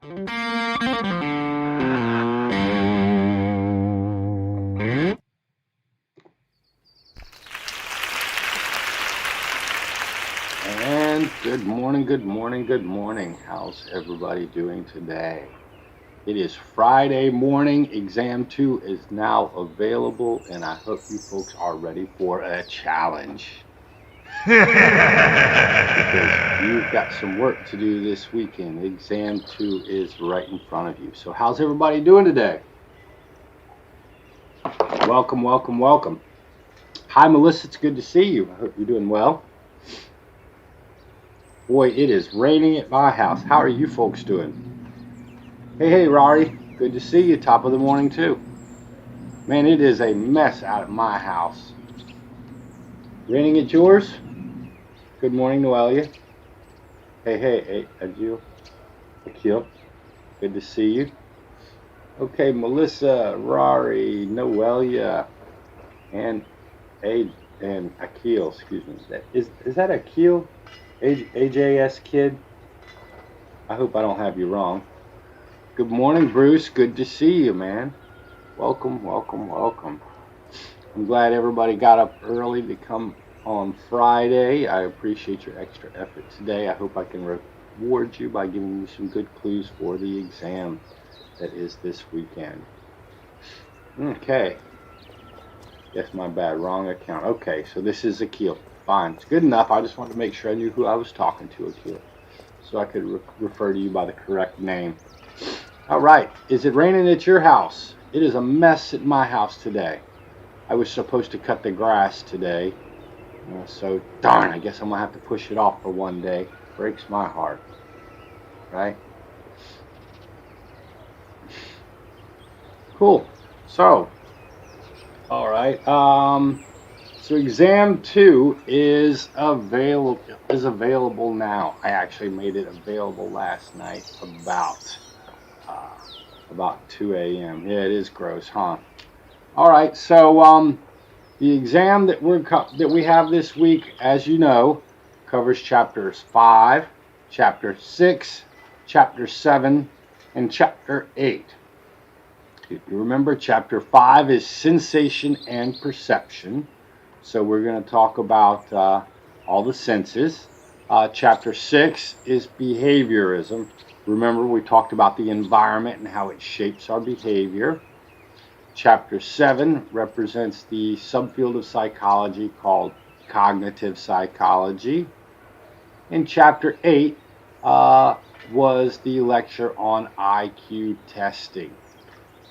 And good morning. How's everybody doing today? It is Friday morning. Exam 2 is now available, and I hope you folks are ready for a challenge. Because you've got some work to do this weekend. Exam 2 is right in front of you. So how's everybody doing today? Welcome. Hi, Melissa. It's good to see you. I hope you're doing well. Boy, it is raining at my house. How are you folks doing? Hey, Rory. Good to see you. Top of the morning, too. Man, it is a mess out at my house. Raining at yours? Good morning, Noelia. Hey, Adil. Akil. Good to see you. Okay, Melissa, Rory, Noelia, and Akil, excuse me. Is that Akil? AJS kid? I hope I don't have you wrong. Good morning, Bruce. Good to see you, man. Welcome. I'm glad everybody got up early to come on Friday. I appreciate your extra effort today. I hope I can reward you by giving you some good clues for the exam that is this weekend. Okay. Yes, my bad. Wrong account. Okay, so this is Akil. Fine. It's good enough. I just wanted to make sure I knew who I was talking to, Akil, so I could refer to you by the correct name. All right. Is it raining at your house? It is a mess at my house today. I was supposed to cut the grass today. So, darn, I guess I'm going to have to push it off for one day. Breaks my heart. Right? Cool. So, all right. So exam 2 is available now. I actually made it available last night about 2 a.m. Yeah, it is gross, huh? All right. So the exam that we have this week, as you know, covers chapters 5, chapter 6, chapter 7, and chapter 8. If you remember, chapter 5 is sensation and perception. So we're going to talk about all the senses. Chapter 6 is behaviorism. Remember, we talked about the environment and how it shapes our behavior. Chapter 7 represents the subfield of psychology called cognitive psychology. And chapter 8 was the lecture on IQ testing,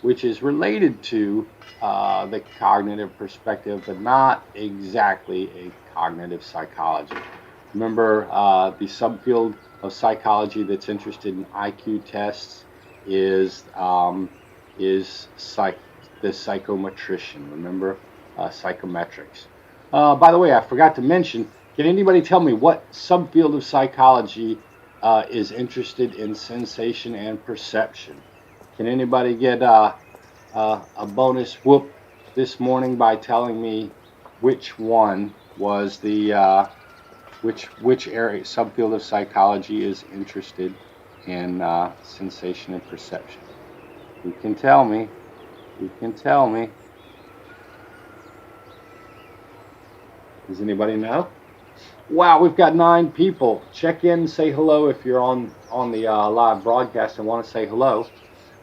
which is related to the cognitive perspective, but not exactly a cognitive psychology. Remember, the subfield of psychology that's interested in IQ tests is the psychometrician. Remember, psychometrics. By the way, I forgot to mention, can anybody tell me what subfield of psychology is interested in sensation and perception? Can anybody get a bonus whoop this morning by telling me which one was the which area subfield of psychology is interested in sensation and perception? You can tell me. Does anybody know? Wow, we've got 9 people. Check in and say hello if you're on the live broadcast and want to say hello.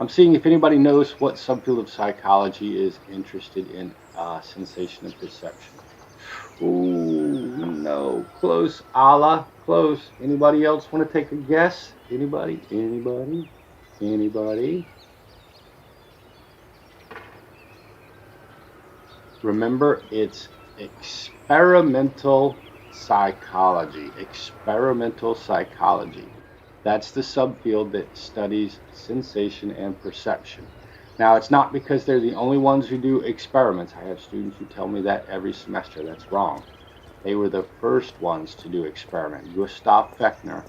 I'm seeing if anybody knows what subfield of psychology is interested in sensation and perception. Ooh, no. Close, Allah. Close. Anybody else want to take a guess? Anybody? Remember, it's experimental psychology. That's the subfield that studies sensation and perception. Now, it's not because they're the only ones who do experiments. I have students who tell me that every semester. That's wrong. They were the first ones to do experiment. Gustav Fechner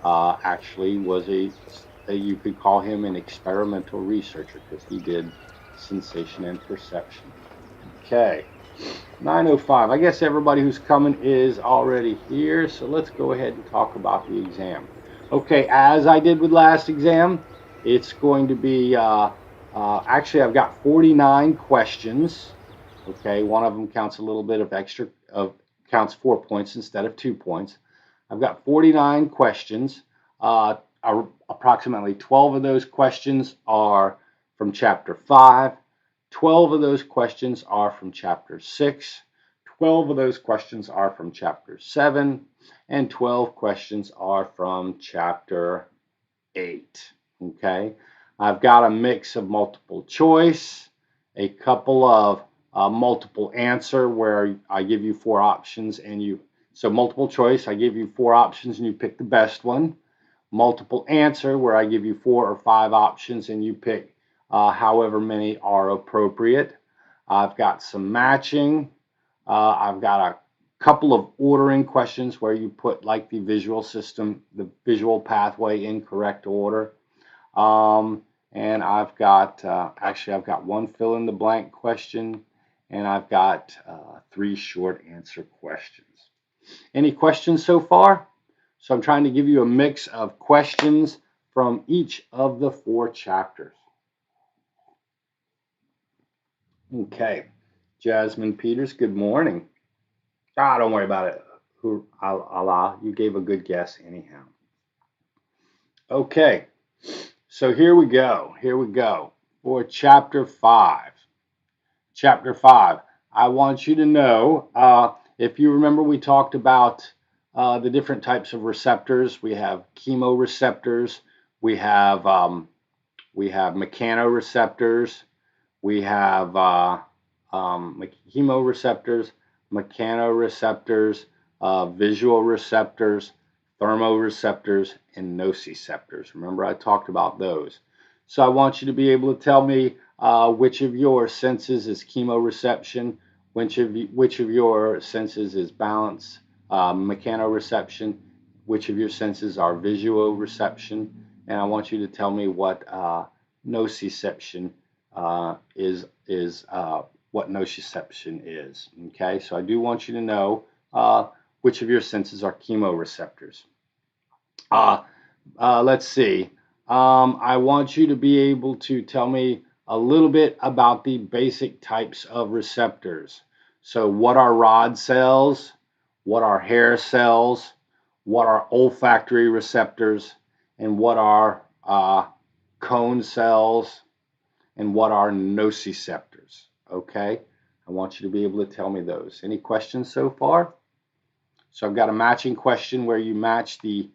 actually was you could call him an experimental researcher because he did sensation and perception. Okay, 9:05. I guess everybody who's coming is already here, so let's go ahead and talk about the exam. Okay, as I did with last exam, It's going to be, actually, I've got 49 questions. Okay, one of them counts a little bit of extra, counts 4 points instead of 2 points. I've got 49 questions. Approximately 12 of those questions are from Chapter 5. 12 of those questions are from Chapter 6. 12 of those questions are from Chapter 7. And 12 questions are from Chapter 8. Okay, I've got a mix of multiple choice, a couple of multiple answer where I give you 4 options and so multiple choice, I give you 4 options and you pick the best one. Multiple answer where I give you 4 or 5 options and you pick however many are appropriate. I've got some matching. I've got a couple of ordering questions where you put like the visual system, the visual pathway in correct order. And I've got, actually I've got 1 fill in the blank question, and I've got 3 short answer questions. Any questions so far? So I'm trying to give you a mix of questions from each of the 4 chapters. Okay, Jasmine Peters, good morning. Don't worry about it. Allah, you gave a good guess anyhow. Okay, so here we go. Here we go for Chapter 5. Chapter 5. I want you to know, if you remember, we talked about the different types of receptors. We have chemoreceptors. We have mechanoreceptors. We have chemoreceptors, mechanoreceptors, visual receptors, thermoreceptors, and nociceptors. Remember, I talked about those. So I want you to be able to tell me which of your senses is chemoreception, which of your senses is balance, mechanoreception, which of your senses are visual reception, and I want you to tell me what nociception is what nociception is. Okay, so I do want you to know which of your senses are chemoreceptors. Let's see. I want you to be able to tell me a little bit about the basic types of receptors. So what are rod cells? What are hair cells? What are olfactory receptors? And what are cone cells? And what are nociceptors? Okay, I want you to be able to tell me those. Any questions so far? So I've got a matching question where you match the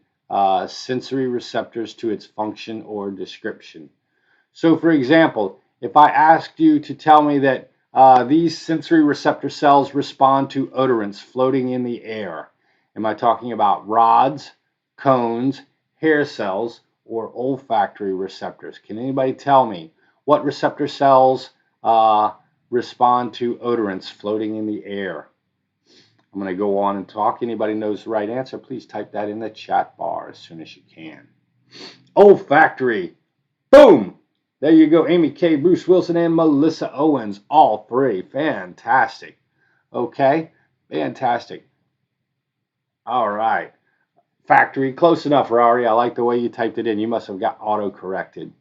sensory receptors to its function or description. So for example, if I asked you to tell me that these sensory receptor cells respond to odorants floating in the air, am I talking about rods, cones, hair cells, or olfactory receptors? Can anybody tell me what receptor cells respond to odorants floating in the air? I'm going to go on and talk. Anybody knows the right answer, please type that in the chat bar as soon as you can. Olfactory. Boom! There you go. Amy K., Bruce Wilson, and Melissa Owens. All 3. Fantastic. Okay. Fantastic. All right. Factory. Close enough, Rari. I like the way you typed it in. You must have got auto-corrected.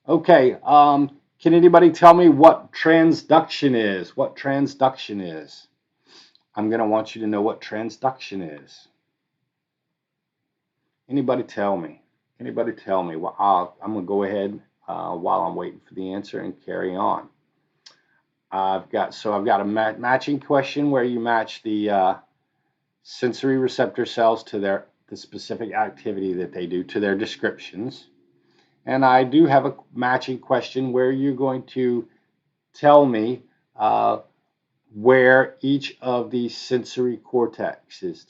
Okay. Can anybody tell me what transduction is? What transduction is? I'm going to want you to know what transduction is. Anybody tell me? Anybody tell me? Well, I'm going to go ahead while I'm waiting for the answer and carry on. I've got a matching question where you match the sensory receptor cells to the specific activity that they do to their descriptions. And I do have a matching question where you're going to tell me where each of these sensory cortices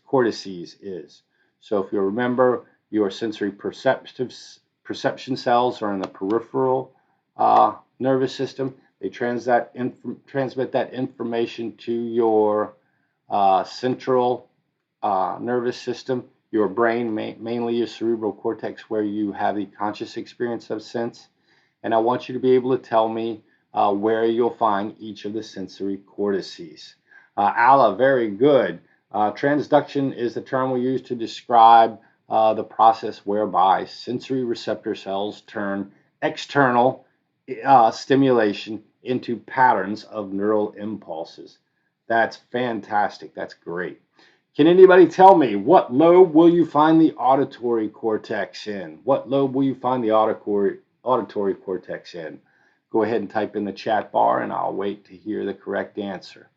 is. So if you remember, your sensory perception cells are in the peripheral nervous system. They transmit that information to your central nervous system, your brain, mainly your cerebral cortex, where you have the conscious experience of sense. And I want you to be able to tell me where you'll find each of the sensory cortices. Alla, very good. Transduction is the term we use to describe the process whereby sensory receptor cells turn external stimulation into patterns of neural impulses. That's fantastic. That's great. Can anybody tell me what lobe will you find the auditory cortex in? What lobe will you find the auditory cortex in? Go ahead and type in the chat bar and I'll wait to hear the correct answer.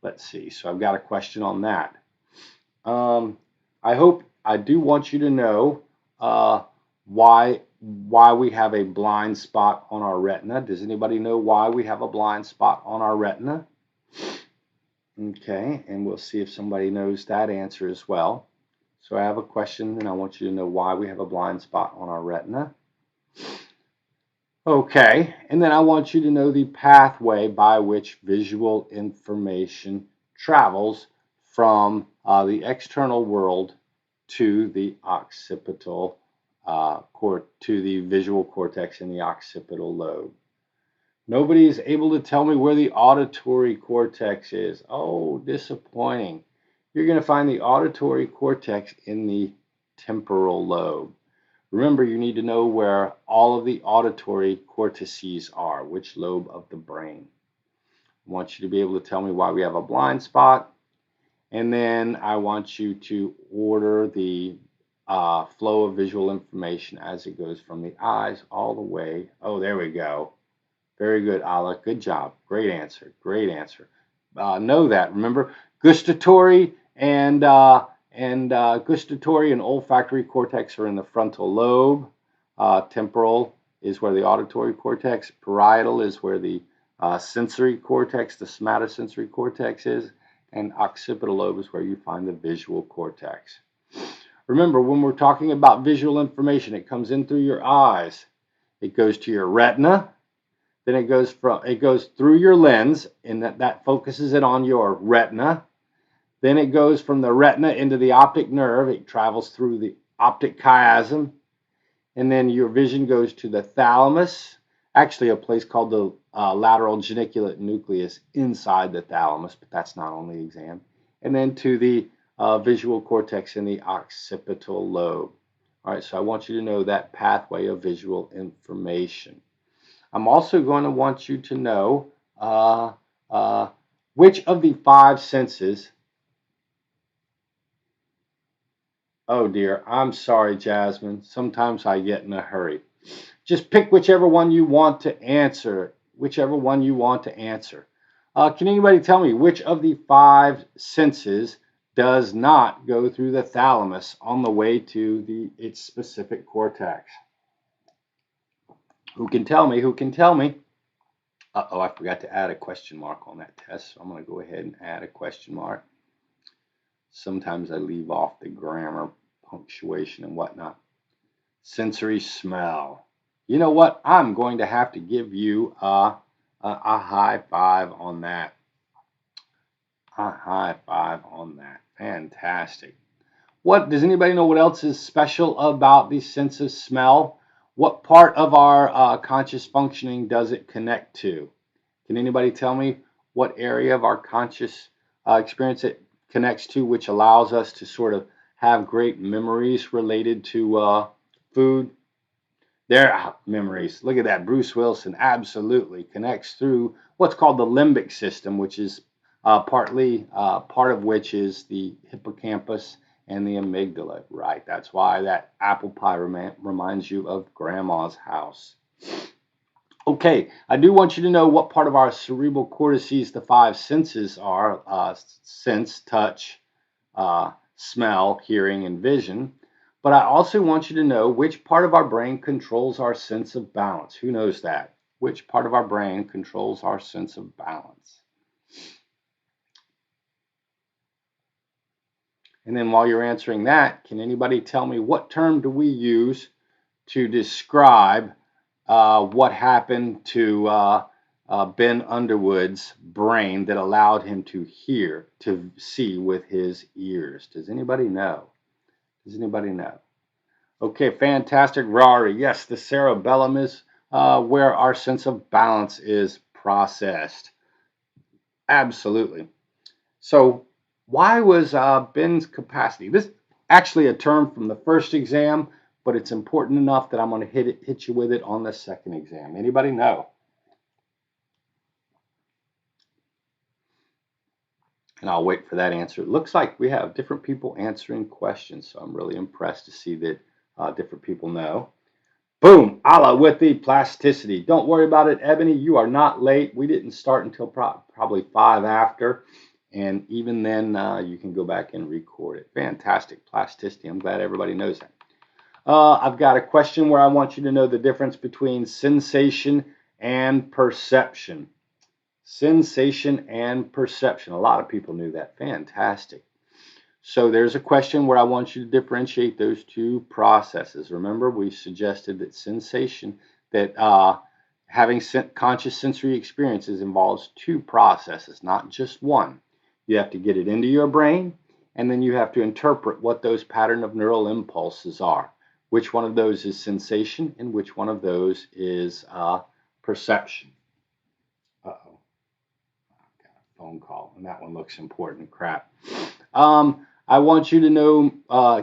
Let's see. So I've got a question on that. I do want you to know why we have a blind spot on our retina. Does anybody know why we have a blind spot on our retina? Okay, and we'll see if somebody knows that answer as well. So I have a question and I want you to know why we have a blind spot on our retina. Okay, and then I want you to know the pathway by which visual information travels from the external world to the occipital to the visual cortex in the occipital lobe. Nobody is able to tell me where the auditory cortex is. Oh, disappointing. You're going to find the auditory cortex in the temporal lobe. Remember, you need to know where all of the auditory cortices are, which lobe of the brain. I want you to be able to tell me why we have a blind spot. And then I want you to order the flow of visual information as it goes from the eyes all the way. Oh, there we go. Very good, Ala. Good job. Great answer. Great answer. Know that. Remember, gustatory and olfactory cortex are in the frontal lobe. Temporal is where the auditory cortex. Parietal is where the sensory cortex, the somatosensory cortex is. And occipital lobe is where you find the visual cortex. Remember, when we're talking about visual information, it comes in through your eyes. It goes to your retina. Then it goes through your lens, and that focuses it on your retina. Then it goes from the retina into the optic nerve. It travels through the optic chiasm, and then your vision goes to the thalamus. Actually, a place called the lateral geniculate nucleus inside the thalamus, but that's not on the exam. And then to the visual cortex in the occipital lobe. All right, so I want you to know that pathway of visual information. I'm also going to want you to know which of the 5 senses. Oh dear, I'm sorry, Jasmine. Sometimes I get in a hurry. Just pick whichever one you want to answer. Whichever one you want to answer. Can anybody tell me which of the 5 senses does not go through the thalamus on the way to its specific cortex? Who can tell me? Who can tell me? Uh-oh, I forgot to add a question mark on that test, so I'm going to go ahead and add a question mark. Sometimes I leave off the grammar, punctuation, and whatnot. Sensory smell. You know what? I'm going to have to give you a high five on that. A high five on that. Fantastic. What does anybody know what else is special about the sense of smell? What part of our conscious functioning does it connect to? Can anybody tell me what area of our conscious experience it connects to, which allows us to sort of have great memories related to food? There, memories. Look at that. Bruce Wilson absolutely connects through what's called the limbic system, which is part of which is the hippocampus and the amygdala. Right. That's why that apple pie reminds you of grandma's house. Okay, I do want you to know what part of our cerebral cortices the 5 senses are: sense, touch, smell, hearing, and vision. But I also want you to know which part of our brain controls our sense of balance. Who knows that? Which part of our brain controls our sense of balance? And then while you're answering that, can anybody tell me what term do we use to describe what happened to Ben Underwood's brain that allowed him to see with his ears? Does anybody know? Does anybody know? Okay, fantastic, Rari. Yes, the cerebellum is where our sense of balance is processed. Absolutely. So why was Ben's capacity? This actually a term from the first exam, but it's important enough that I'm going to hit you with it on the second exam. Anybody know? And I'll wait for that answer. It looks like we have different people answering questions, so I'm really impressed to see that different people know. Boom, Allah with the plasticity. Don't worry about it, Ebony. You are not late. We didn't start until probably 5 after. And even then, you can go back and record it. Fantastic plasticity. I'm glad everybody knows that. I've got a question where I want you to know the difference between sensation and perception. Sensation and perception. A lot of people knew that. Fantastic. So there's a question where I want you to differentiate those two processes. Remember, we suggested that sensation, that having conscious sensory experiences involves two processes, not just one. You have to get it into your brain, and then you have to interpret what those pattern of neural impulses are. Which one of those is sensation, and which one of those is perception. Uh-oh. I've got a phone call, and that one looks important. Crap. I want you to know,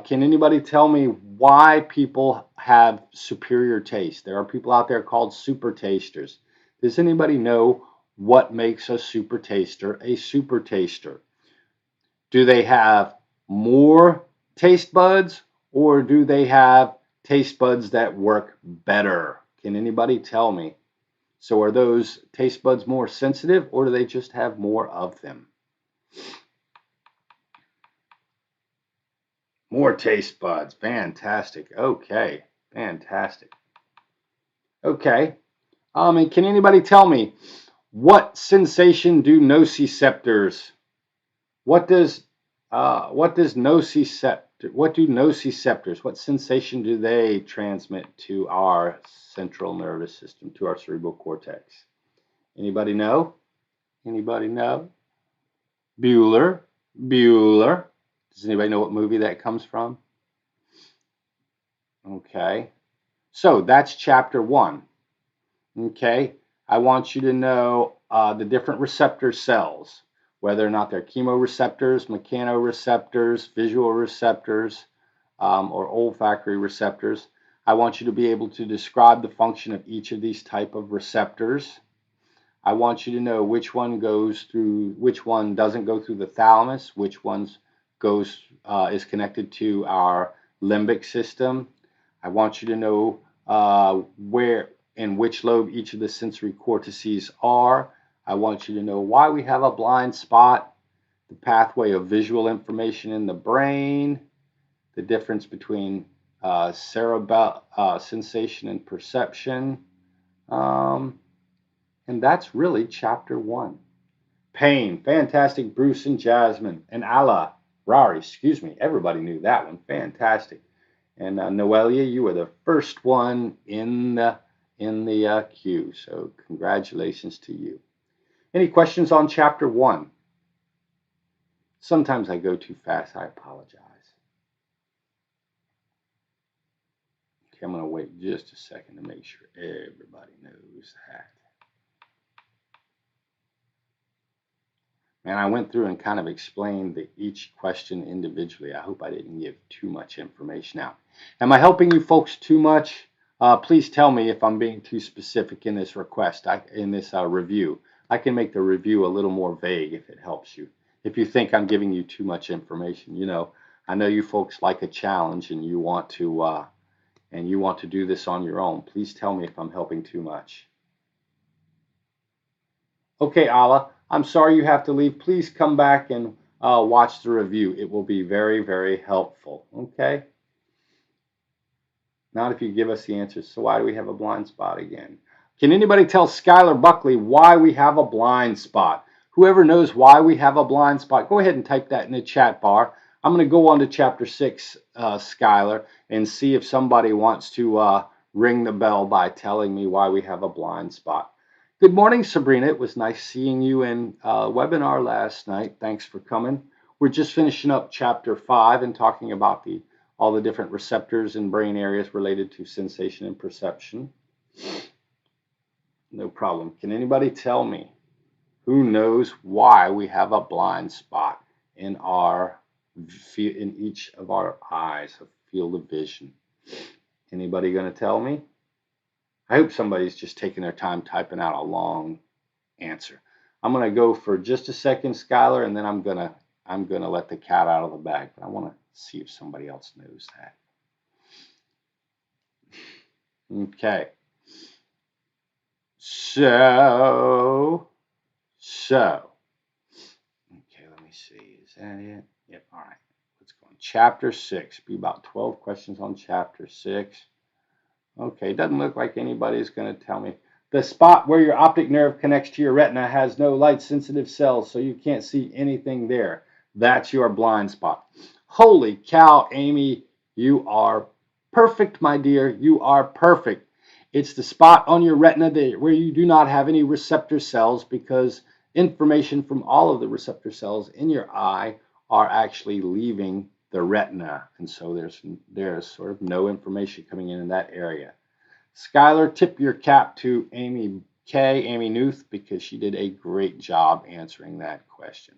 can anybody tell me why people have superior taste? There are people out there called super tasters. Does anybody know what makes a super taster a super taster? Do they have more taste buds, or do they have taste buds that work better? Can anybody tell me? So are those taste buds more sensitive, or do they just have more of them? More taste buds. Fantastic. Okay. Fantastic. Okay. And can anybody tell me what sensation do nociceptors? What do nociceptors? What sensation do they transmit to our central nervous system, to our cerebral cortex? Anybody know? Anybody know? Bueller. Bueller. Does anybody know what movie that comes from? Okay. So that's chapter 1. Okay. I want you to know the different receptor cells, whether or not they're chemoreceptors, mechanoreceptors, visual receptors, or olfactory receptors. I want you to be able to describe the function of each of these type of receptors. I want you to know which one doesn't go through the thalamus, which ones is connected to our limbic system. I want you to know where in which lobe each of the sensory cortices are. I want you to know why we have a blind spot, the pathway of visual information in the brain, the difference between cerebral sensation and perception. And that's really chapter 1. Pain. Fantastic. Bruce and Jasmine. And Allah. Rari. Excuse me. Everybody knew that one. Fantastic. And Noelia, you were the first one in the queue. So congratulations to you. Any questions on chapter 1? Sometimes I go too fast. I apologize. Okay, I'm going to wait just a second to make sure everybody knows that. And I went through and kind of explained each question individually. I hope I didn't give too much information out. Am I helping you folks too much? Please tell me if I'm being too specific in this review. I can make the review a little more vague if it helps you. If you think I'm giving you too much information, I know you folks like a challenge and you want to do this on your own. Please tell me if I'm helping too much. Okay, Allah, I'm sorry you have to leave. Please come back and watch the review. It will be very, very helpful. Okay? Not if you give us the answers. So why do we have a blind spot again? Can anybody tell Skylar Buckley why we have a blind spot? Whoever knows why we have a blind spot, go ahead and type that in the chat bar. I'm going to go on to chapter 6, Skylar, and see if somebody wants to ring the bell by telling me why we have a blind spot. Good morning, Sabrina. It was nice seeing you in webinar last night. Thanks for coming. We're just finishing up chapter 5 and talking about all the different receptors and brain areas related to sensation and perception. No problem. Can anybody tell me who knows why we have a blind spot in each of our eyes, a field of vision? Anybody going to tell me? I hope somebody's just taking their time typing out a long answer. I'm going to go for just a second, Skylar, and then I'm gonna let the cat out of the bag. But I want to see if somebody else knows that. Okay. So. Okay, let me see. Is that it? Yep. All right. Let's go on. Chapter 6. Be about 12 questions on Chapter 6. Okay, doesn't look like anybody's going to tell me. The spot where your optic nerve connects to your retina has no light-sensitive cells, so you can't see anything there. That's your blind spot. Holy cow, Amy, you are perfect, my dear. You are perfect. It's the spot on your retina where you do not have any receptor cells because information from all of the receptor cells in your eye are actually leaving the retina, and so there's sort of no information coming in that area. Skylar, tip your cap to Amy Newth, because she did a great job answering that question.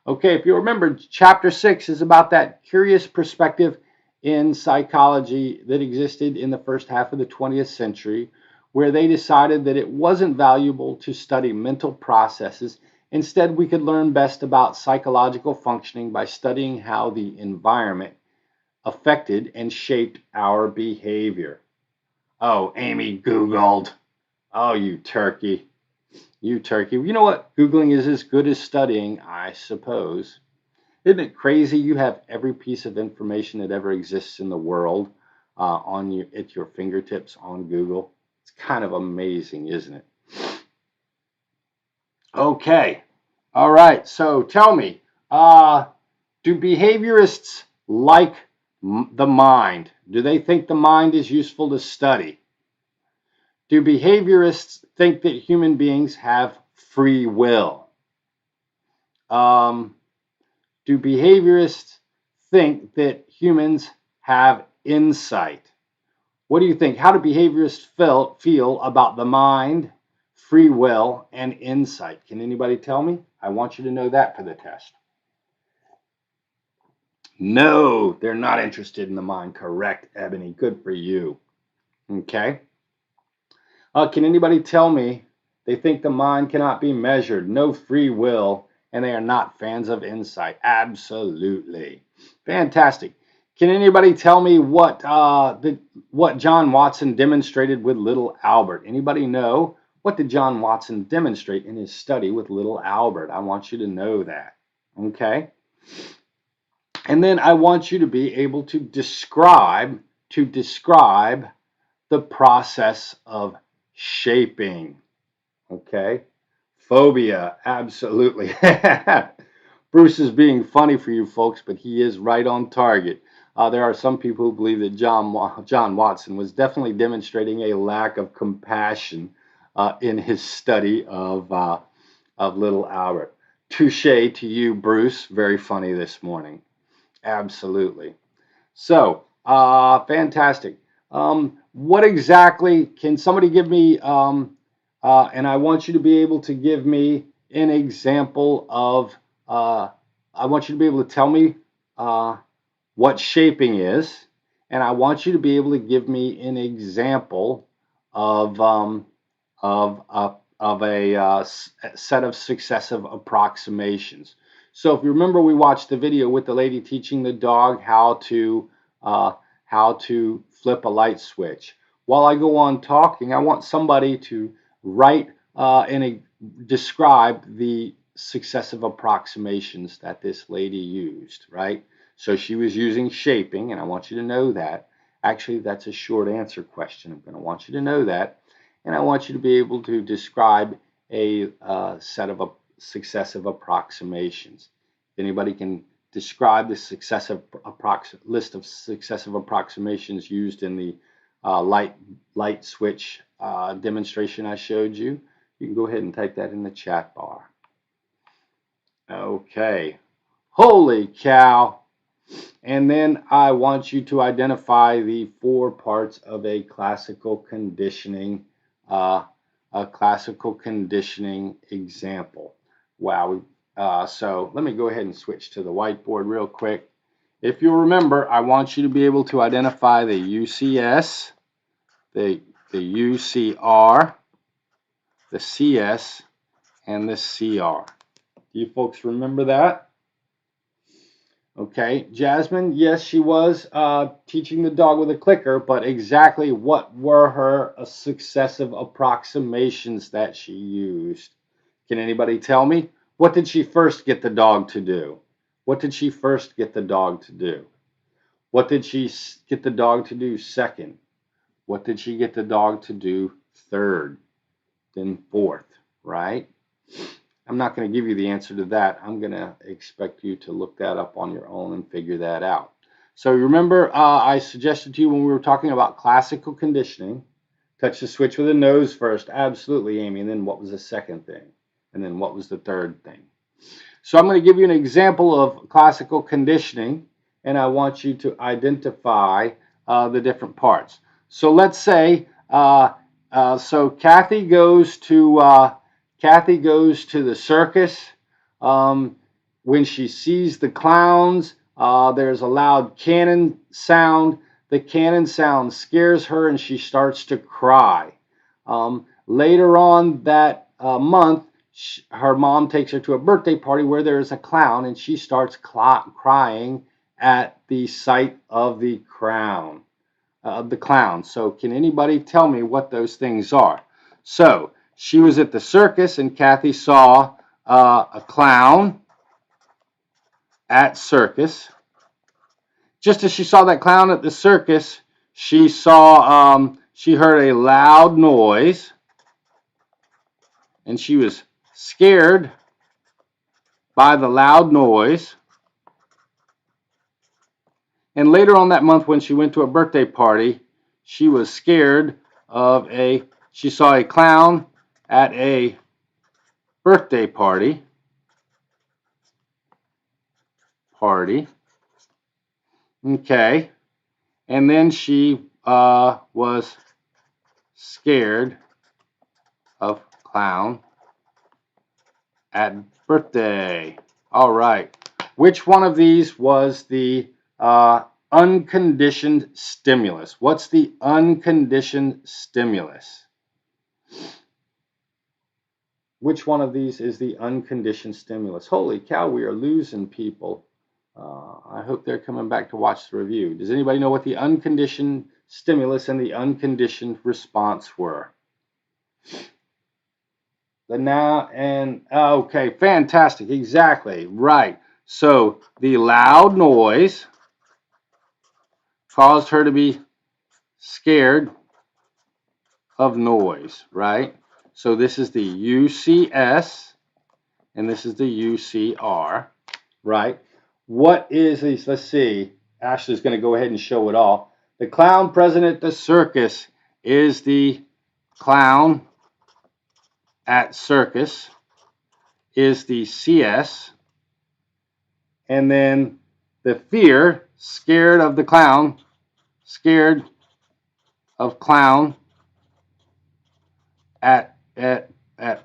Okay, if you remember, Chapter 6 is about that curious perspective in psychology that existed in the first half of the 20th century, where they decided that it wasn't valuable to study mental processes. Instead, we could learn best about psychological functioning by studying how the environment affected and shaped our behavior. Oh, Amy Googled. Oh, you turkey. You turkey. You know what? Googling is as good as studying, I suppose. Isn't it crazy? You have every piece of information that ever exists in the world at your fingertips on Google. It's kind of amazing, isn't it? Okay. All right. So tell me, do behaviorists like the mind? Do they think the mind is useful to study? Do behaviorists think that human beings have free will? Do behaviorists think that humans have insight? What do you think? How do behaviorists feel about the mind, free will, and insight? Can anybody tell me? I want you to know that for the test. No, they're not interested in the mind. Correct, Ebony. Good for you. Okay. Can anybody tell me they think the mind cannot be measured, no free will, and they are not fans of insight? Absolutely. Fantastic. Can anybody tell me what John Watson demonstrated with little Albert? Anybody know? What did John Watson demonstrate in his study with little Albert? I want you to know that. Okay. And then I want you to be able to describe the process of shaping. Okay. Phobia, absolutely. Bruce is being funny for you folks, but he is right on target. There are some people who believe that John Watson was definitely demonstrating a lack of compassion in his study of little Albert. Touche to you, Bruce. Very funny this morning. Absolutely. So, fantastic. What exactly can somebody give me? And I want you to be able to give me an example of. I want you to be able to tell me what shaping is, and I want you to be able to give me an example of a set of successive approximations. So if you remember, we watched the video with the lady teaching the dog how to flip a light switch. While I go on talking, I want somebody to write and describe the successive approximations that this lady used, right? So she was using shaping, and I want you to know that. Actually, that's a short answer question. I'm going to want you to know that. And I want you to be able to describe a set of successive approximations. If anybody can describe the list of successive approximations used in the light switch demonstration I showed you, you can go ahead and type that in the chat bar. Okay. Holy cow. And then I want you to identify the 4 parts of a classical conditioning example. Wow. So let me go ahead and switch to the whiteboard real quick. If you'll remember, I want you to be able to identify the UCS, the UCR, the CS, and the CR. Do you folks remember that? Okay, Jasmine, yes, she was teaching the dog with a clicker, but exactly what were her successive approximations that she used? Can anybody tell me? What did she first get the dog to do? What did she first get the dog to do? What did she get the dog to do second? What did she get the dog to do third? Then fourth, right? I'm not going to give you the answer to that. I'm going to expect you to look that up on your own and figure that out. So remember, I suggested to you when we were talking about classical conditioning, touch the switch with the nose first. Absolutely, Amy. And then what was the second thing? And then what was the third thing? So I'm going to give you an example of classical conditioning, and I want you to identify the different parts. So let's say, so Kathy goes to the circus. When she sees the clowns, there's a loud cannon sound. The cannon sound scares her and she starts to cry. Later on that month, her mom takes her to a birthday party where there is a clown and she starts crying at the sight of the clown. So can anybody tell me what those things are? So she was at the circus and Kathy saw a clown at circus. Just as she saw that clown at the circus, she heard a loud noise and she was scared by the loud noise. And later on that month when she went to a birthday party, she was scared of she saw a clown at a birthday party. Okay. And then she was scared of clown at birthday. All right. Which one of these was the unconditioned stimulus? What's the unconditioned stimulus? Which one of these is the unconditioned stimulus? Holy cow, we are losing people. I hope they're coming back to watch the review. Does anybody know what the unconditioned stimulus and the unconditioned response were? Okay, fantastic, exactly, right. So the loud noise caused her to be scared of noise, right? So this is the UCS and this is the UCR, right? What is these? Let's see. Ashley's going to go ahead and show it all. The clown present at the circus is the clown at circus, is the CS, and then the fear, scared of the clown, scared of clown at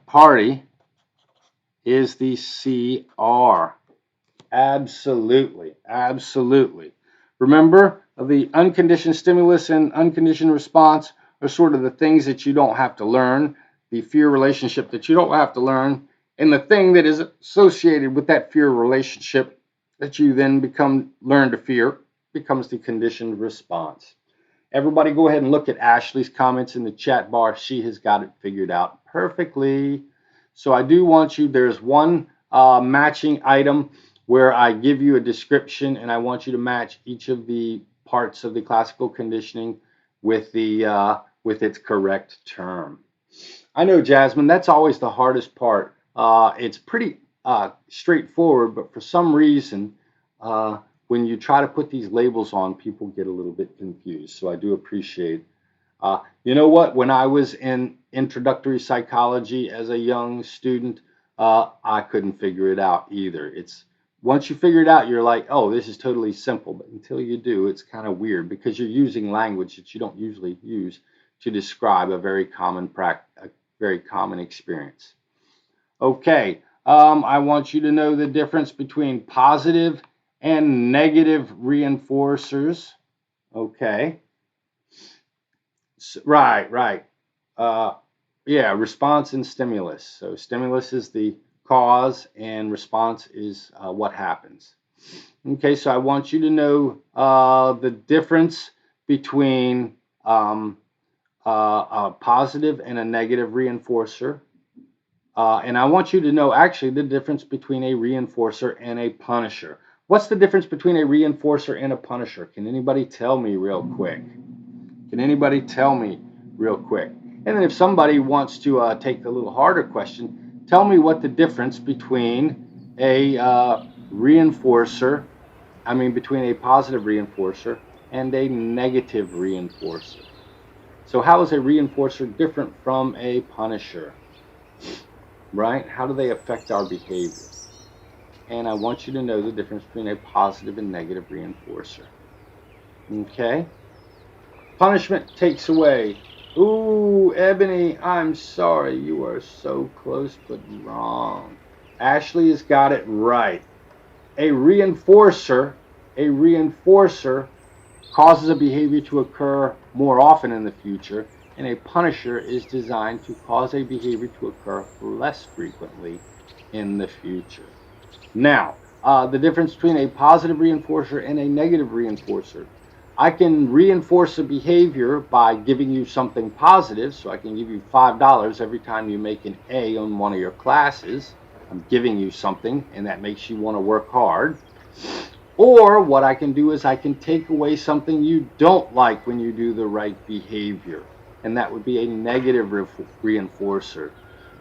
party, is the CR. Absolutely, absolutely. Remember, the unconditioned stimulus and unconditioned response are sort of the things that you don't have to learn, the fear relationship that you don't have to learn, and the thing that is associated with that fear relationship that you then learn to fear becomes the conditioned response. Everybody go ahead and look at Ashley's comments in the chat bar. She has got it figured out perfectly. So I do want you, there's one matching item where I give you a description and I want you to match each of the parts of the classical conditioning with its correct term. I know, Jasmine, that's always the hardest part. It's pretty straightforward, but for some reason, when you try to put these labels on, people get a little bit confused. So I do appreciate. You know what? When I was in introductory psychology as a young student, I couldn't figure it out either. Once you figure it out, you're like, oh, this is totally simple. But until you do, it's kind of weird because you're using language that you don't usually use to describe a very common experience. Okay, I want you to know the difference between positive and negative reinforcers. Okay. Right. Uh, yeah, response and stimulus. So stimulus is the cause and response is what happens. Okay, so I want you to know the difference between a positive and a negative reinforcer. And I want you to know actually the difference between a reinforcer and a punisher. What's the difference between a reinforcer and a punisher? Can anybody tell me real quick? Can anybody tell me real quick? And then if somebody wants to take the little harder question, tell me what the difference between a reinforcer, between a positive reinforcer and a negative reinforcer. So how is a reinforcer different from a punisher? Right? How do they affect our behavior? And I want you to know the difference between a positive and negative reinforcer. Okay? Punishment takes away. Ooh, Ebony, I'm sorry. You are so close but wrong. Ashley has got it right. A reinforcer causes a behavior to occur more often in the future, and a punisher is designed to cause a behavior to occur less frequently in the future. Now, the difference between a positive reinforcer and a negative reinforcer. I can reinforce a behavior by giving you something positive, so I can give you $5 every time you make an A on one of your classes. I'm giving you something, and that makes you want to work hard. Or what I can do is I can take away something you don't like when you do the right behavior, and that would be a negative reinforcer.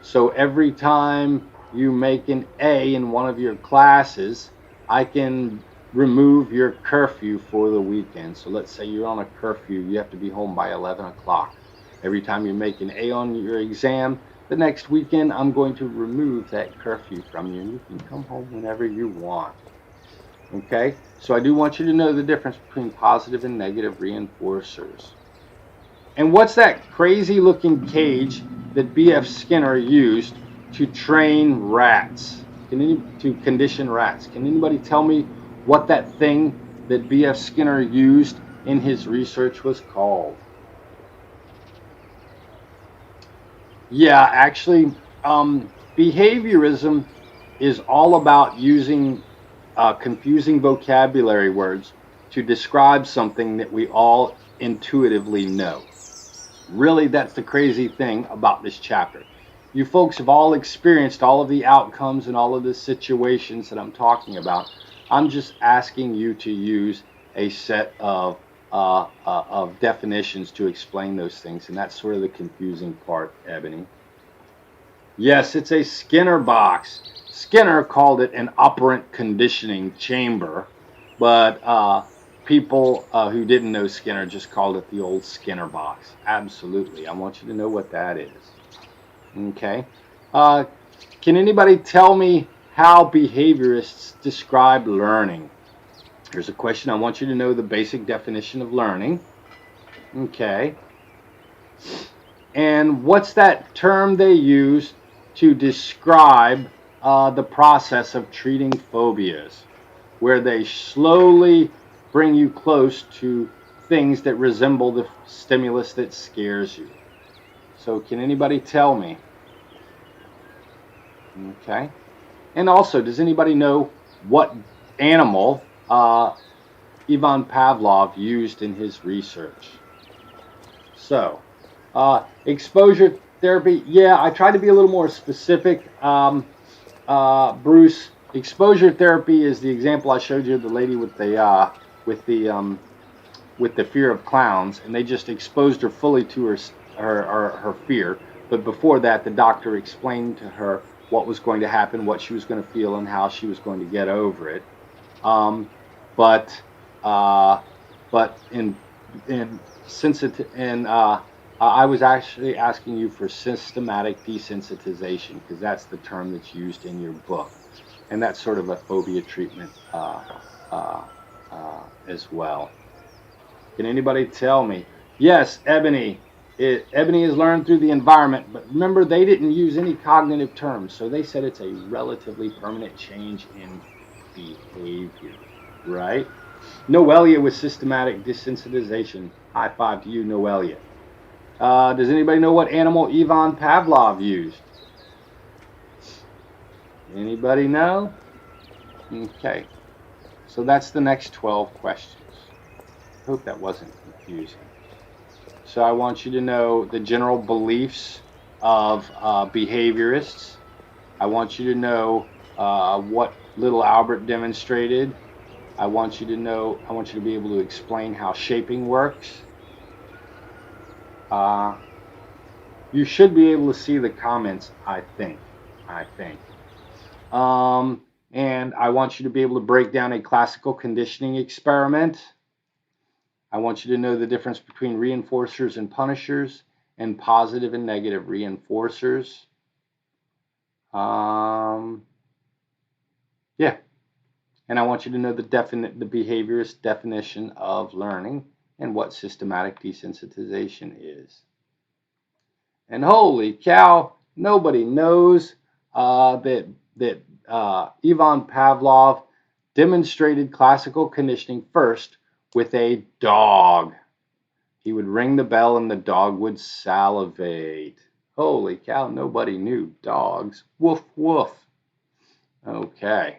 So every time you make an A in one of your classes, I can remove your curfew for the weekend. So let's say you're on a curfew, you have to be home by 11 o'clock. Every time you make an A on your exam, the next weekend I'm going to remove that curfew from you, and you can come home whenever you want. Okay, so I do want you to know the difference between positive and negative reinforcers. And what's that crazy looking cage that B.F. Skinner used to train rats, to condition rats? Can anybody tell me what that thing that B.F. Skinner used in his research was called? Yeah, actually, behaviorism is all about using confusing vocabulary words to describe something that we all intuitively know. Really, that's the crazy thing about this chapter. You folks have all experienced all of the outcomes and all of the situations that I'm talking about. I'm just asking you to use a set of definitions to explain those things, and that's sort of the confusing part, Ebony. Yes, it's a Skinner box. Skinner called it an operant conditioning chamber, but people who didn't know Skinner just called it the old Skinner box. Absolutely. I want you to know what that is. Okay. Can anybody tell me how behaviorists describe learning? Here's a question. I want you to know the basic definition of learning. Okay. And what's that term they use to describe the process of treating phobias, where they slowly bring you close to things that resemble the stimulus that scares you? So can anybody tell me? Okay. And also, does anybody know what animal Ivan Pavlov used in his research? So, exposure therapy. Yeah, I tried to be a little more specific. Bruce, exposure therapy is the example I showed you, the lady with the fear of clowns, and they just exposed her fully to her fear. But before that, the doctor explained to her what was going to happen, what she was going to feel, and how she was going to get over it. I was actually asking you for systematic desensitization, because that's the term that's used in your book, and that's sort of a phobia treatment as well. Can anybody tell me? Yes, Ebony. Ebony is learned through the environment, but remember, they didn't use any cognitive terms, so they said it's a relatively permanent change in behavior. right? Noelia with systematic desensitization. High five to you, Noelia. Does anybody know what animal Ivan Pavlov used? Anybody know? Okay, so that's the next 12 questions. I hope that wasn't confusing. So I want you to know the general beliefs of behaviorists. I want you to know what little Albert demonstrated. I want you to be able to explain how shaping works. You should be able to see the comments, I think. And I want you to be able to break down a classical conditioning experiment. I want you to know the difference between reinforcers and punishers and positive and negative reinforcers. Yeah. And I want you to know the behaviorist definition of learning and what systematic desensitization is. And holy cow, nobody knows that Ivan Pavlov demonstrated classical conditioning first with a dog. He would ring the bell and the dog would salivate. Holy cow, nobody knew dogs. Woof, woof. Okay.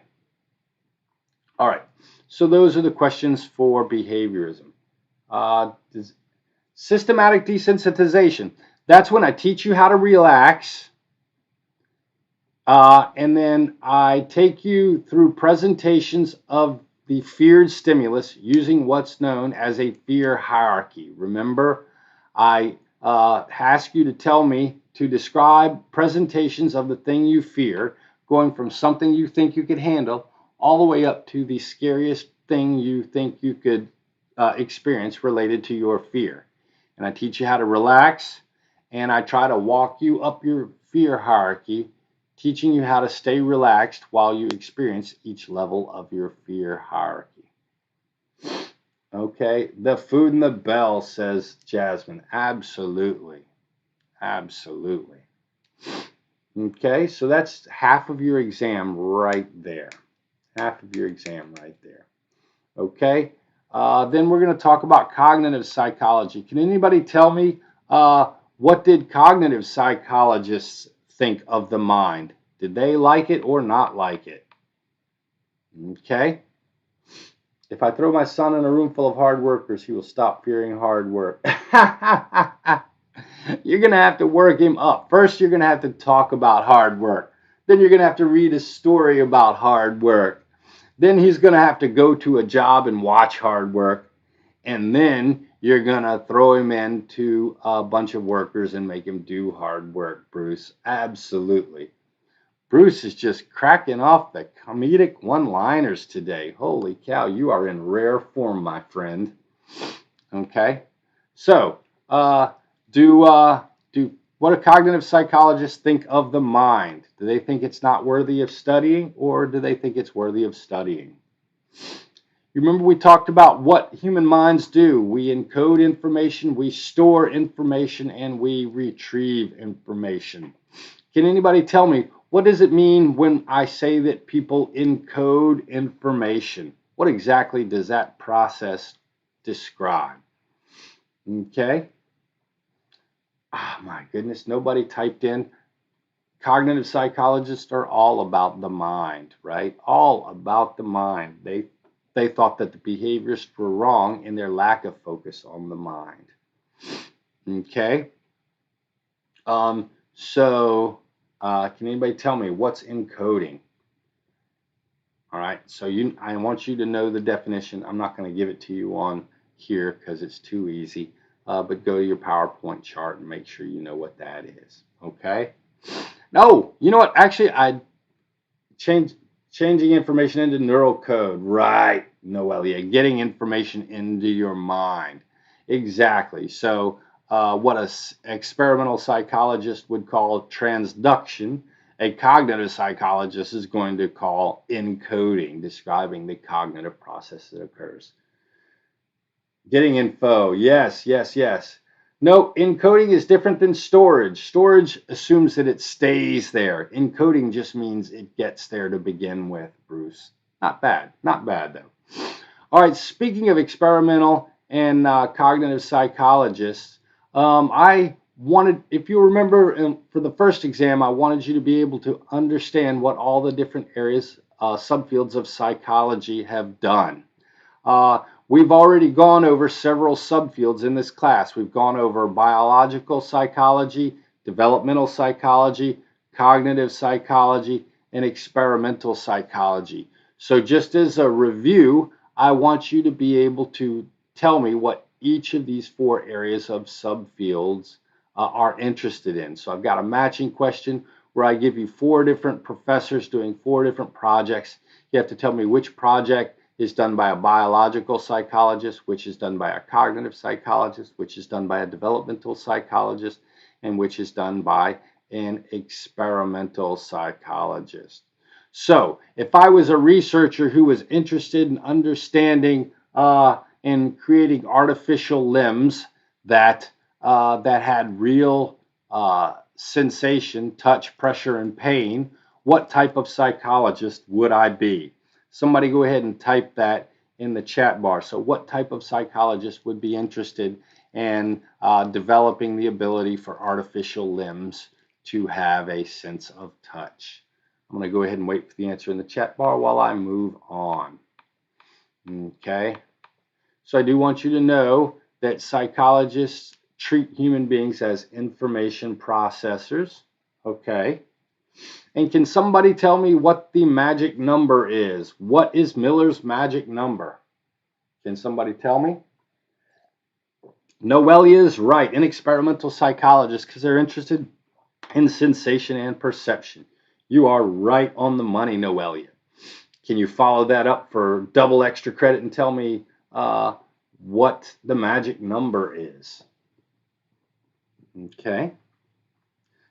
All right. So those are the questions for behaviorism. Systematic desensitization. That's when I teach you how to relax. And then I take you through presentations of the feared stimulus using what's known as a fear hierarchy. Remember, I ask you to tell me to describe presentations of the thing you fear, going from something you think you could handle all the way up to the scariest thing you think you could experience related to your fear. And I teach you how to relax, and I try to walk you up your fear hierarchy, teaching you how to stay relaxed while you experience each level of your fear hierarchy. Okay, the food and the bell, says Jasmine. Absolutely. Absolutely. Okay, so that's half of your exam right there. Half of your exam right there. Okay, then we're going to talk about cognitive psychology. Can anybody tell me what did cognitive psychologists think of the mind? Did they like it or not like it? Okay. If I throw my son in a room full of hard workers, he will stop fearing hard work. You're going to have to work him up. First, you're going to have to talk about hard work. Then you're going to have to read a story about hard work. Then he's going to have to go to a job and watch hard work. And then you're going to throw him into a bunch of workers and make him do hard work, Bruce. Absolutely. Bruce is just cracking off the comedic one-liners today. Holy cow, you are in rare form, my friend. Okay, so what do cognitive psychologists think of the mind? Do they think it's not worthy of studying, or do they think it's worthy of studying? You remember we talked about what human minds do. We encode information, we store information, and we retrieve information. Can anybody tell me, what does it mean when I say that people encode information? What exactly does that process describe? Okay. Oh my goodness, nobody typed in. Cognitive psychologists are all about the mind, right? All about the mind. They thought that the behaviorists were wrong in their lack of focus on the mind. Okay. Can anybody tell me what's encoding? All right, so I want you to know the definition. I'm not going to give it to you on here because it's too easy, but go to your PowerPoint chart and make sure you know what that is, okay? No, you know what? Actually, I changing information into neural code. Right, Noelia, getting information into your mind. Exactly. So what an experimental psychologist would call transduction, a cognitive psychologist is going to call encoding, describing the cognitive process that occurs. Getting info, yes, yes, yes. No, encoding is different than storage. Storage assumes that it stays there. Encoding just means it gets there to begin with, Bruce. Not bad, not bad though. All right, speaking of experimental and cognitive psychologists, I wanted, if you remember for the first exam, I wanted you to be able to understand what all the different areas, subfields of psychology have done. We've already gone over several subfields in this class. We've gone over biological psychology, developmental psychology, cognitive psychology, and experimental psychology. So just as a review, I want you to be able to tell me what each of these 4 areas of subfields are interested in. So I've got a matching question where I give you 4 different professors doing 4 different projects. You have to tell me which project is done by a biological psychologist, which is done by a cognitive psychologist, which is done by a developmental psychologist, and which is done by an experimental psychologist. So if I was a researcher who was interested in understanding and creating artificial limbs that had real sensation, touch, pressure, and pain, what type of psychologist would I be? Somebody go ahead and type that in the chat bar. So what type of psychologist would be interested in developing the ability for artificial limbs to have a sense of touch? I'm going to go ahead and wait for the answer in the chat bar while I move on. Okay. So I do want you to know that psychologists treat human beings as information processors. Okay. And can somebody tell me what the magic number is? What is Miller's magic number? Can somebody tell me? Noelia is right, an experimental psychologist, because they're interested in sensation and perception. You are right on the money, Noelia. Can you follow that up for double extra credit and tell me what the magic number is? Okay.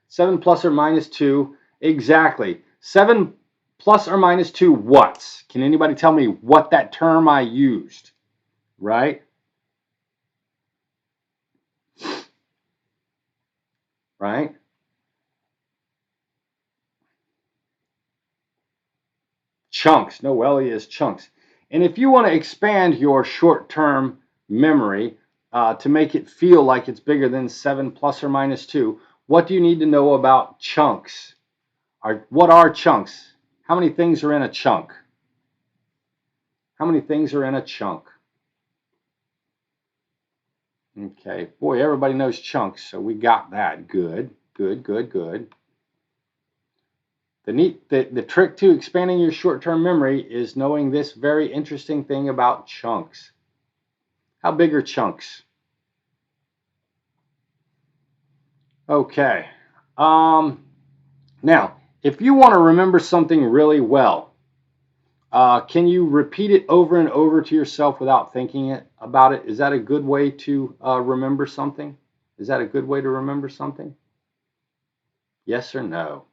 7 plus or minus 2. Exactly. 7 plus or minus 2 whats? Can anybody tell me what that term I used? Right? Right? Chunks. Noelia is chunks. And if you want to expand your short-term memory to make it feel like it's bigger than 7 plus or minus 2, what do you need to know about chunks? What are chunks? How many things are in a chunk? How many things are in a chunk? Okay, boy, everybody knows chunks, so we got that. Good, good, good, good. The trick to expanding your short-term memory is knowing this very interesting thing about chunks. How big are chunks? Okay. Now, if you want to remember something really well, can you repeat it over and over to yourself without thinking about it? Is that a good way to remember something? Is that a good way to remember something? Yes or no?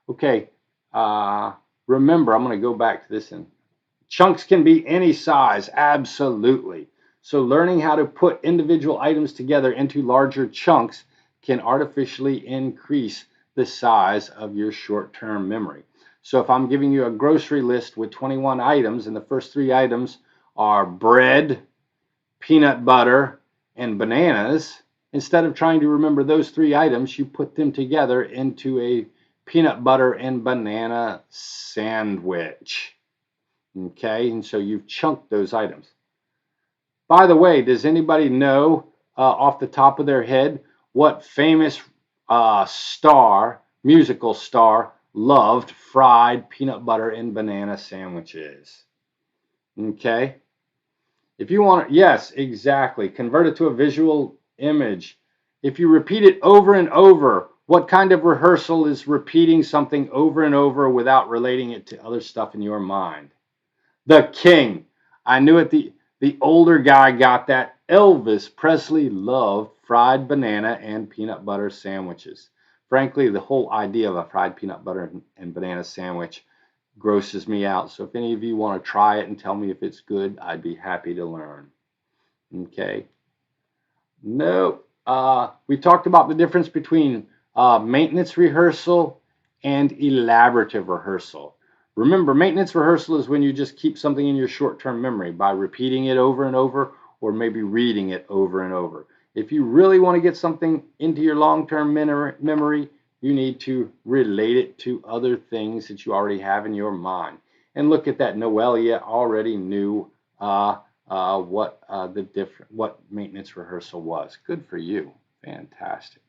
Okay. Remember, I'm going to go back to this. Chunks can be any size, absolutely. So learning how to put individual items together into larger chunks can artificially increase the size of your short-term memory. So if I'm giving you a grocery list with 21 items, and the first 3 items are bread, peanut butter, and bananas, instead of trying to remember those 3 items, you put them together into a peanut butter and banana sandwich. Okay, and so you've chunked those items. By the way, does anybody know off the top of their head what famous musical star, loved fried peanut butter and banana sandwiches? Okay. If you want to, yes, exactly. Convert it to a visual image. If you repeat it over and over, what kind of rehearsal is repeating something over and over without relating it to other stuff in your mind? The King. I knew it. The older guy got that. Elvis Presley loved fried banana and peanut butter sandwiches. Frankly, the whole idea of a fried peanut butter and banana sandwich grosses me out. So if any of you want to try it and tell me if it's good, I'd be happy to learn. Okay. No. We talked about the difference between maintenance rehearsal and elaborative rehearsal. Remember, maintenance rehearsal is when you just keep something in your short-term memory by repeating it over and over, or maybe reading it over and over. If you really want to get something into your long-term memory, you need to relate it to other things that you already have in your mind. And look at that, Noelia already knew what maintenance rehearsal was. Good for you. Fantastic.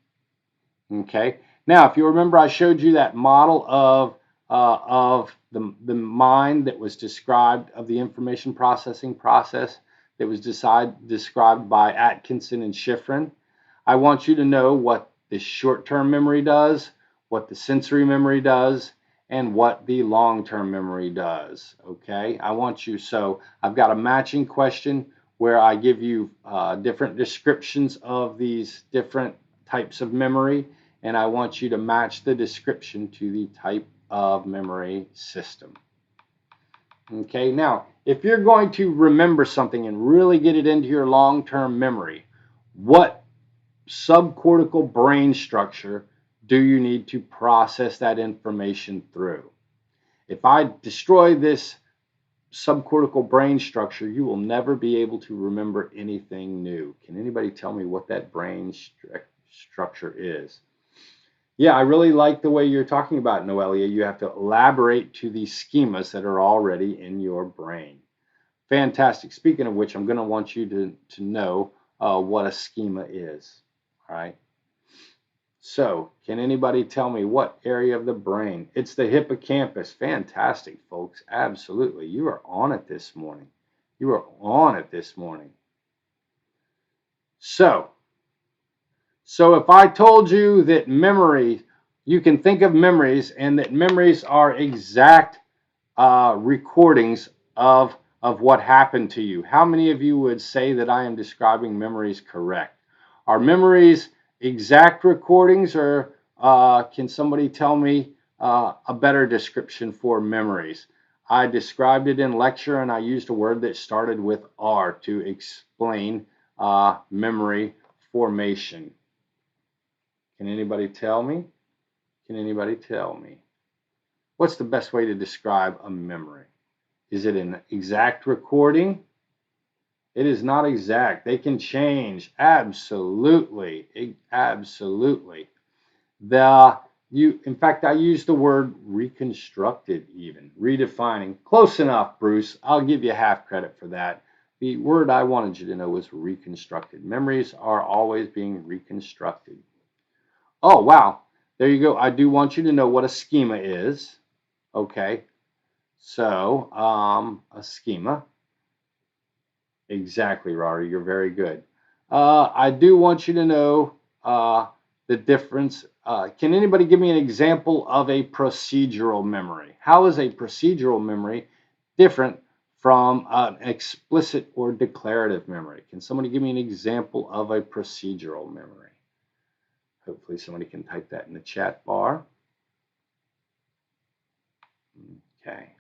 Okay. Now, if you remember, I showed you that model of the mind that was described, of the information processing process that was described by Atkinson and Shiffrin. I want you to know what the short-term memory does, what the sensory memory does, and what the long-term memory does. Okay, I want you, so I've got a matching question where I give you different descriptions of these different types of memory, and I want you to match the description to the type of memory system. Okay, now if you're going to remember something and really get it into your long-term memory, what subcortical brain structure do you need to process that information through? If I destroy this subcortical brain structure, you will never be able to remember anything new. Can anybody tell me what that brain structure is? Yeah, I really like the way you're talking about, Noelia. You have to elaborate to these schemas that are already in your brain. Fantastic. Speaking of which, I'm going to want you to know what a schema is. All right. So, can anybody tell me what area of the brain? It's the hippocampus. Fantastic, folks. Absolutely. You are on it this morning. You are on it this morning. So if I told you that memory, you can think of memories, and that memories are exact recordings of what happened to you, how many of you would say that I am describing memories correct? Are memories exact recordings, or can somebody tell me a better description for memories? I described it in lecture, and I used a word that started with R to explain memory formation. Can anybody tell me? Can anybody tell me? What's the best way to describe a memory? Is it an exact recording? It is not exact. They can change. Absolutely. Absolutely. In fact, I used the word reconstructed even. Redefining. Close enough, Bruce. I'll give you half credit for that. The word I wanted you to know was reconstructed. Memories are always being reconstructed. Oh, wow. There you go. I do want you to know what a schema is. Okay. So, a schema. Exactly, Rory. You're very good. I do want you to know the difference. Can anybody give me an example of a procedural memory? How is a procedural memory different from an explicit or declarative memory? Can somebody give me an example of a procedural memory? Hopefully somebody can type that in the chat bar. Okay.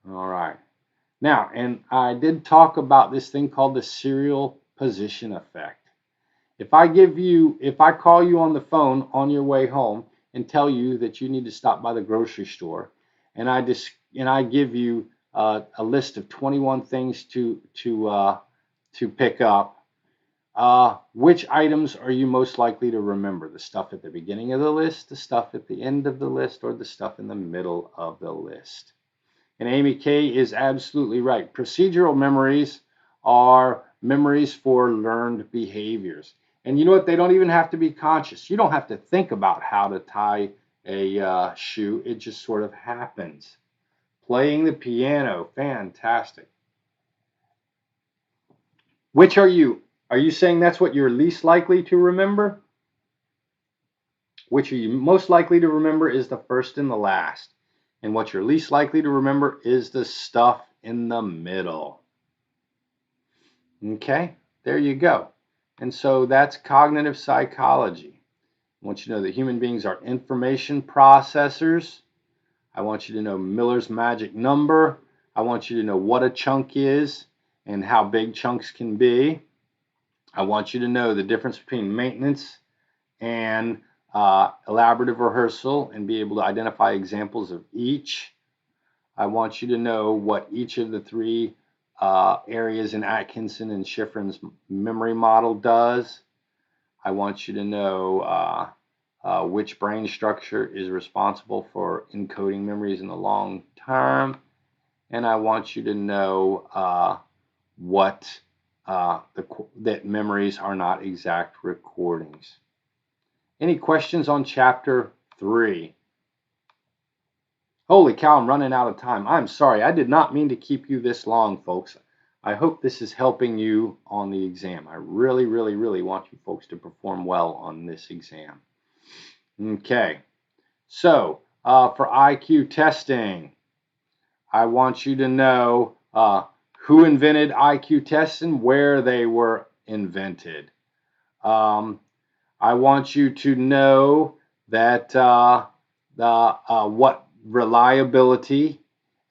All right. Now, and I did talk about this thing called the serial position effect. If I call you on the phone on your way home and tell you that you need to stop by the grocery store, and I give you a list of 21 things to pick up, which items are you most likely to remember? The stuff at the beginning of the list, the stuff at the end of the list, or the stuff in the middle of the list? And Amy K is absolutely right. Procedural memories are memories for learned behaviors. And you know what? They don't even have to be conscious. You don't have to think about how to tie a shoe. It just sort of happens. Playing the piano. Fantastic. Which are you? Are you saying that's what you're least likely to remember? Which are you most likely to remember is the first and the last. And what you're least likely to remember is the stuff in the middle. Okay, there you go. And so that's cognitive psychology. I want you to know that human beings are information processors. I want you to know Miller's magic number. I want you to know what a chunk is and how big chunks can be. I want you to know the difference between maintenance and elaborative rehearsal and be able to identify examples of each. I want you to know what each of the three areas in Atkinson and Shiffrin's memory model does. I want you to know which brain structure is responsible for encoding memories in the long term. And I want you to know that memories are not exact recordings. Any questions on chapter 3? Holy cow, I'm running out of time. I'm sorry. I did not mean to keep you this long, folks. I hope this is helping you on the exam. I really, really, really want you folks to perform well on this exam. Okay. So, for IQ testing, I want you to know who invented IQ tests and where they were invented. I want you to know that what reliability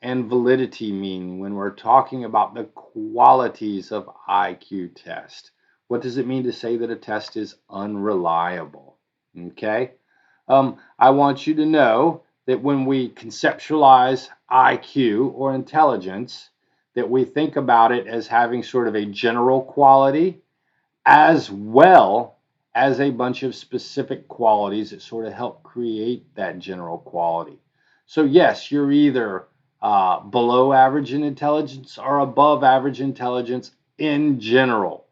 and validity mean when we're talking about the qualities of IQ test. What does it mean to say that a test is unreliable? Okay. I want you to know that when we conceptualize IQ or intelligence, that we think about it as having sort of a general quality as well as a bunch of specific qualities that sort of help create that general quality. So yes, you're either below average in intelligence or above average intelligence in general.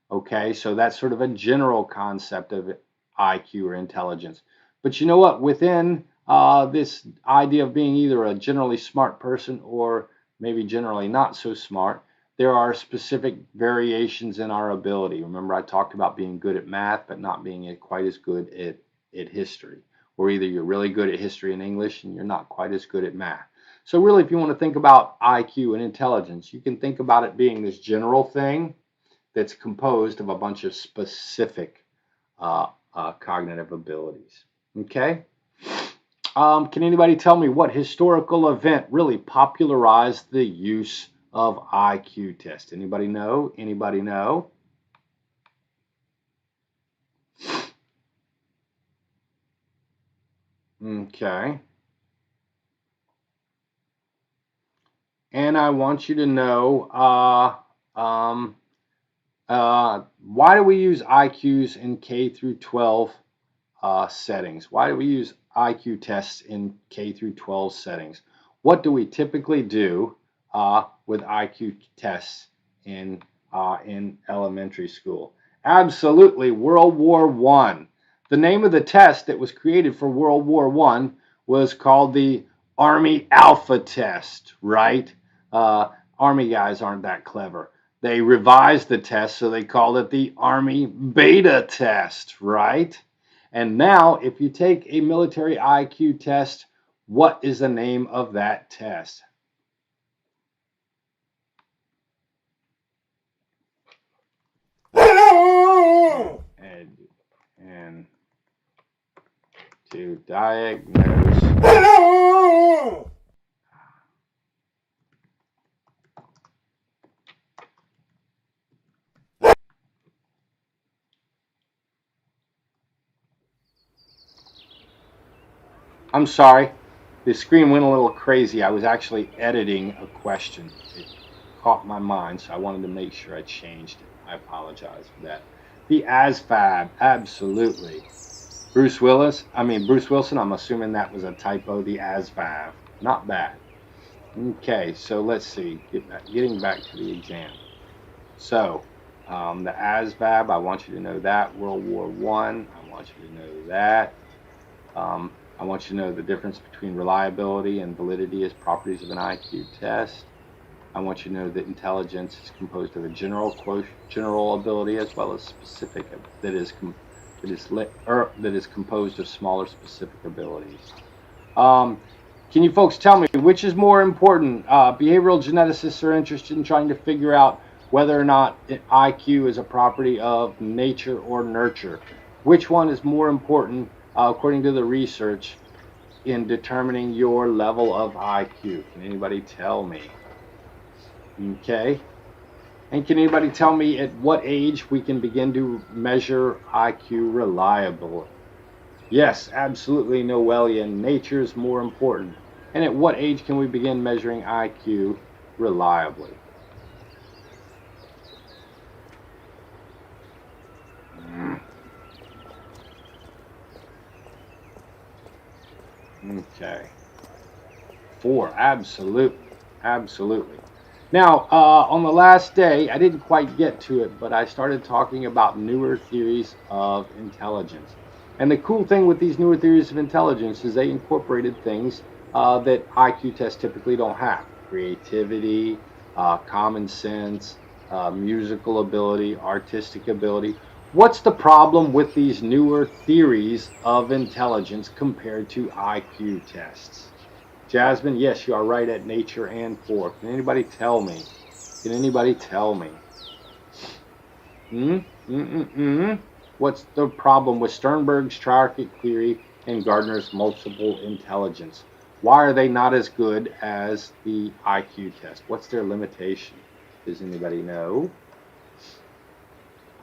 Okay, so that's sort of a general concept of IQ or intelligence. But you know what? Within this idea of being either a generally smart person or maybe generally not so smart, there are specific variations in our ability. Remember, I talked about being good at math, but not being quite as good at history. Or either you're really good at history and English and you're not quite as good at math. So really, if you want to think about IQ and intelligence, you can think about it being this general thing that's composed of a bunch of specific cognitive abilities. Okay? Can anybody tell me what historical event really popularized the use of IQ test? Anybody know? Anybody know? Okay. And I want you to know why do we use IQs in K through 12 settings? Why do we use IQ tests in K through 12 settings? What do we typically do with IQ tests in elementary school? Absolutely, World War I. The name of the test that was created for World War I was called the Army Alpha Test, right? Army guys aren't that clever. They revised the test, so they called it the Army Beta Test, right? And now, if you take a military IQ test, what is the name of that test? And to diagnose. I'm sorry, the screen went a little crazy. I was actually editing a question. It caught my mind, so I wanted to make sure I changed it. I apologize for that. The ASVAB, absolutely. Bruce Wilson, I'm assuming that was a typo, the ASVAB. Not bad. Okay, so let's see, getting back to the exam. So, the ASVAB, I want you to know that. World War I want you to know that. I want you to know the difference between reliability and validity as properties of an IQ test. I want you to know that intelligence is composed of a general ability as well as specific that is composed of smaller specific abilities. Can you folks tell me which is more important? Behavioral geneticists are interested in trying to figure out whether or not IQ is a property of nature or nurture. Which one is more important, according to the research, in determining your level of IQ? Can anybody tell me? Okay. And can anybody tell me at what age we can begin to measure IQ reliability? Yes, absolutely, Noelia. Nature is more important. And at what age can we begin measuring IQ reliably? Mm, Okay. 4, absolutely. Absolutely. Now, on the last day, I didn't quite get to it, but I started talking about newer theories of intelligence. And the cool thing with these newer theories of intelligence is they incorporated things that IQ tests typically don't have: creativity, common sense, musical ability, artistic ability. What's the problem with these newer theories of intelligence compared to IQ tests? Jasmine, yes, you are right at nature and 4. Can anybody tell me? Can anybody tell me? Mm, What's the problem with Sternberg's triarchic theory and Gardner's multiple intelligence? Why are they not as good as the IQ test? What's their limitation? Does anybody know?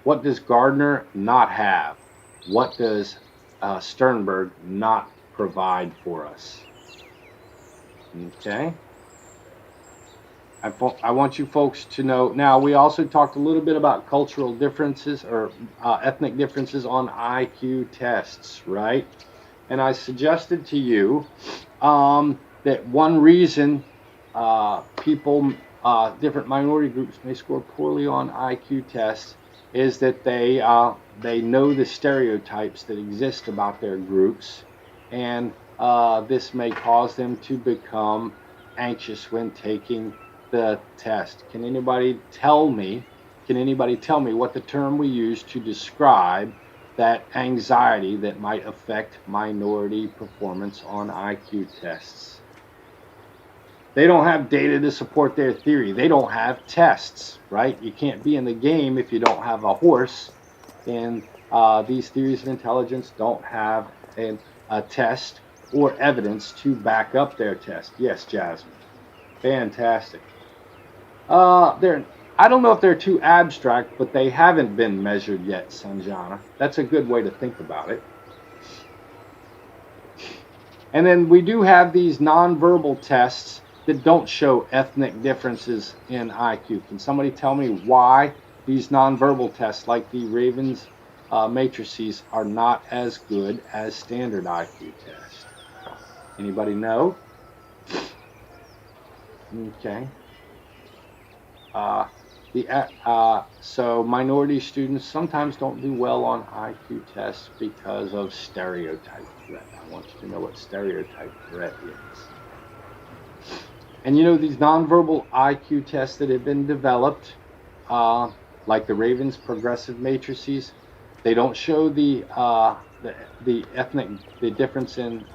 What does Gardner not have? What does Sternberg not provide for us? Okay. I want you folks to know. Now, we also talked a little bit about cultural differences or ethnic differences on IQ tests, right? And I suggested to you that one reason people, different minority groups may score poorly on IQ tests is that they know the stereotypes that exist about their groups, and this may cause them to become anxious when taking the test. Can anybody tell me? Can anybody tell me what the term we use to describe that anxiety that might affect minority performance on IQ tests? They don't have data to support their theory. They don't have tests, right? You can't be in the game if you don't have a horse. And these theories of intelligence don't have a test or evidence to back up their test. Yes, Jasmine. Fantastic. They're I don't know if they're too abstract, but they haven't been measured yet, Sanjana. That's a good way to think about it. And then we do have these nonverbal tests that don't show ethnic differences in IQ. Can somebody tell me why these nonverbal tests, like the Ravens matrices, are not as good as standard IQ tests? Anybody know? Okay. Uh, so minority students sometimes don't do well on IQ tests because of stereotype threat. I want you to know what stereotype threat is. And you know, these nonverbal IQ tests that have been developed, like the Ravens progressive matrices, they don't show the ethnic the difference in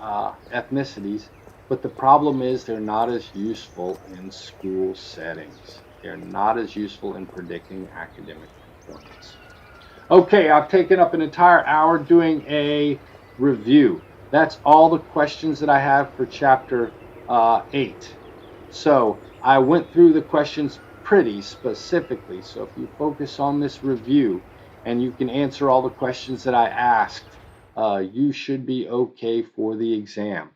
ethnicities, but the problem is they're not as useful in school settings. They're not as useful in predicting academic performance. Okay, I've taken up an entire hour doing a review. That's all the questions that I have for chapter 8. So I went through the questions pretty specifically. So if you focus on this review and you can answer all the questions that I asked, you should be okay for the exam.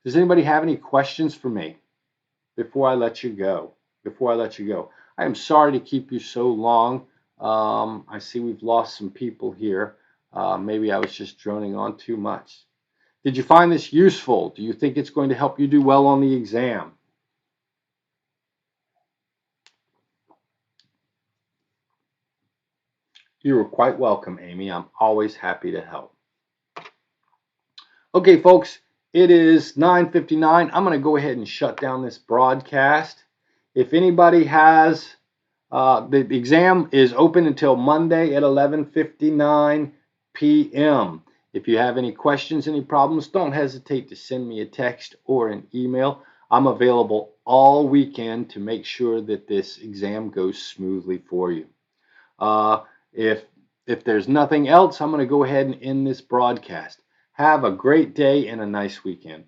Does anybody have any questions for me before I let you go? I am sorry to keep you so long. I see we've lost some people here. Maybe I was just droning on too much. Did you find this useful? Do you think it's going to help you do well on the exam? You are quite welcome, Amy. I'm always happy to help. Okay, folks, it is 9:59. I'm going to go ahead and shut down this broadcast. If anybody has, the exam is open until Monday at 11:59 p.m. If you have any questions, any problems, don't hesitate to send me a text or an email. I'm available all weekend to make sure that this exam goes smoothly for you. Uh, if if there's nothing else, I'm going to go ahead and end this broadcast. Have a great day and a nice weekend.